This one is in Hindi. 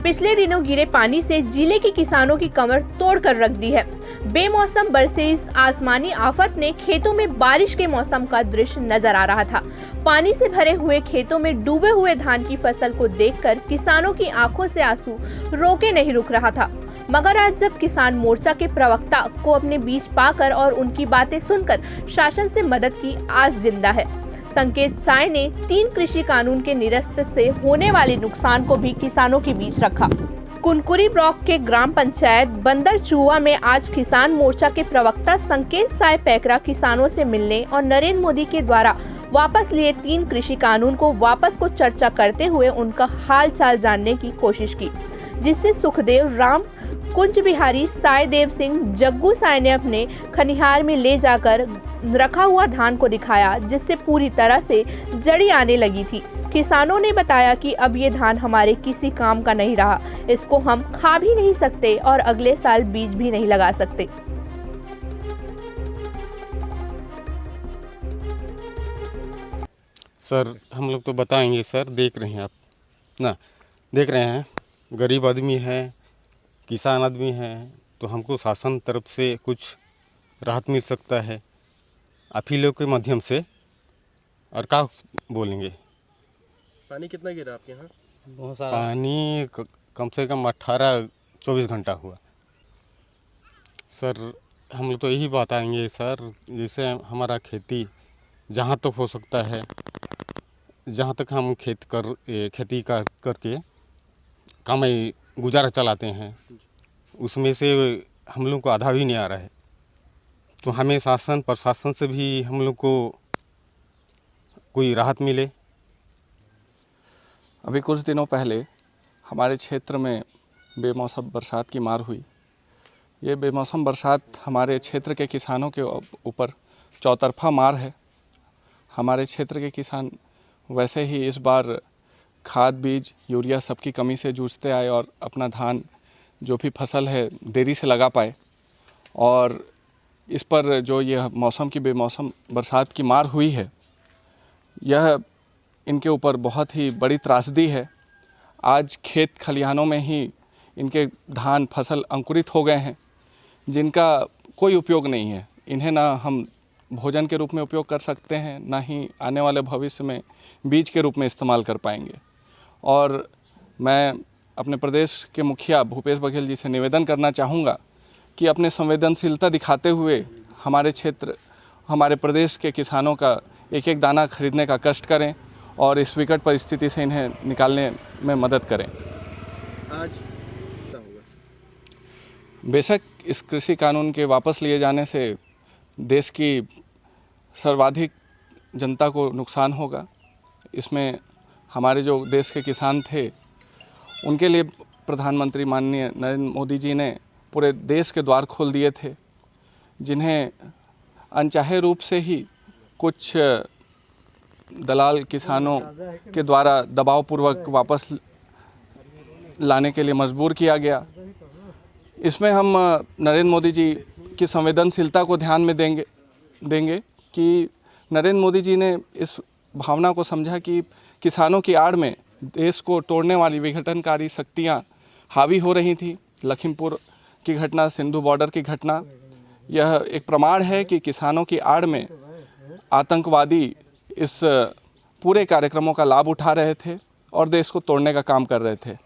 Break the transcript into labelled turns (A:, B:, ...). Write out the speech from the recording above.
A: पिछले दिनों गिरे पानी से जिले के किसानों की कमर तोड़ कर रख दी है। बेमौसम बरसे इस आसमानी आफत ने खेतों में बारिश के मौसम का दृश्य नजर आ रहा था। पानी से भरे हुए खेतों में डूबे हुए धान की फसल को देखकर किसानों की आंखों से आंसू रोके नहीं रुक रहा था। मगर आज जब किसान मोर्चा के प्रवक्ता को अपने बीच पाकर और उनकी बातें सुनकर शासन से मदद की आस जिंदा है। संकेत साय ने 3 कृषि कानून के निरस्त से होने वाले नुकसान को भी किसानों के बीच रखा। कुनकुरी ब्लॉक के ग्राम पंचायत बंदरचूआ में आज किसान मोर्चा के प्रवक्ता संकेत साय पैकरा किसानों से मिलने और नरेंद्र मोदी के द्वारा वापस लिए 3 कृषि कानून को वापस को चर्चा करते हुए उनका हाल चाल जानने की कोशिश की, जिससे सुखदेव राम कुंज बिहारी साय देव सिंह जग्गू साय ने अपने खनिहार में ले जाकर रखा हुआ धान को दिखाया, जिससे पूरी तरह से जड़ी आने लगी थी। किसानों ने बताया कि अब ये धान हमारे किसी काम का नहीं रहा, इसको हम खा भी नहीं सकते और अगले साल बीज भी नहीं लगा सकते।
B: सर हम लोग तो बताएंगे सर, देख रहे हैं आप ना, देख रहे हैं गरीब आदमी है, किसान आदमी है, तो हमको शासन तरफ से कुछ राहत मिल सकता है आप ही लोग के माध्यम से। और क्या बोलेंगे?
C: पानी कितना गिरा आपके यहाँ?
B: बहुत सारा पानी कम से कम 18-24 घंटा हुआ सर। हम लोग तो यही बताएंगे सर, जैसे हमारा खेती जहाँ तक हो सकता है, जहाँ तक हम खेती का करके कमाई गुजारा चलाते हैं, उसमें से हम लोग को आधा भी नहीं आ रहा है। तो हमें शासन प्रशासन से भी हम लोग को कोई राहत मिले।
D: अभी कुछ दिनों पहले हमारे क्षेत्र में बेमौसम बरसात की मार हुई। ये बेमौसम बरसात हमारे क्षेत्र के किसानों के ऊपर चौतरफा मार है। हमारे क्षेत्र के किसान वैसे ही इस बार खाद बीज यूरिया सबकी कमी से जूझते आए और अपना धान जो भी फसल है देरी से लगा पाए, और इस पर जो यह मौसम की बेमौसम बरसात की मार हुई है, यह इनके ऊपर बहुत ही बड़ी त्रासदी है। आज खेत खलिहानों में ही इनके धान फसल अंकुरित हो गए हैं, जिनका कोई उपयोग नहीं है। इन्हें ना हम भोजन के रूप में उपयोग कर सकते हैं, ना ही आने वाले भविष्य में बीज के रूप में इस्तेमाल कर पाएंगे। और मैं अपने प्रदेश के मुखिया भूपेश बघेल जी से निवेदन करना चाहूँगा कि अपने संवेदनशीलता दिखाते हुए हमारे क्षेत्र, हमारे प्रदेश के किसानों का एक एक दाना खरीदने का कष्ट करें और इस विकट परिस्थिति से इन्हें निकालने में मदद करें।
C: आज क्या होगा?
D: बेशक इस कृषि कानून के वापस लिए जाने से देश की सर्वाधिक जनता को नुकसान होगा। इसमें हमारे जो देश के किसान थे, उनके लिए प्रधानमंत्री माननीय नरेंद्र मोदी जी ने पूरे देश के द्वार खोल दिए थे, जिन्हें अनचाहे रूप से ही कुछ दलाल किसानों के द्वारा दबावपूर्वक वापस लाने के लिए मजबूर किया गया। इसमें हम नरेंद्र मोदी जी की संवेदनशीलता को ध्यान में देंगे कि नरेंद्र मोदी जी ने इस भावना को समझा कि किसानों की आड़ में देश को तोड़ने वाली विघटनकारी शक्तियाँ हावी हो रही थी। लखीमपुर की घटना, सिंधु बॉर्डर की घटना, यह एक प्रमाण है कि किसानों की आड़ में आतंकवादी इस पूरे कार्यक्रमों का लाभ उठा रहे थे और देश को तोड़ने का काम कर रहे थे।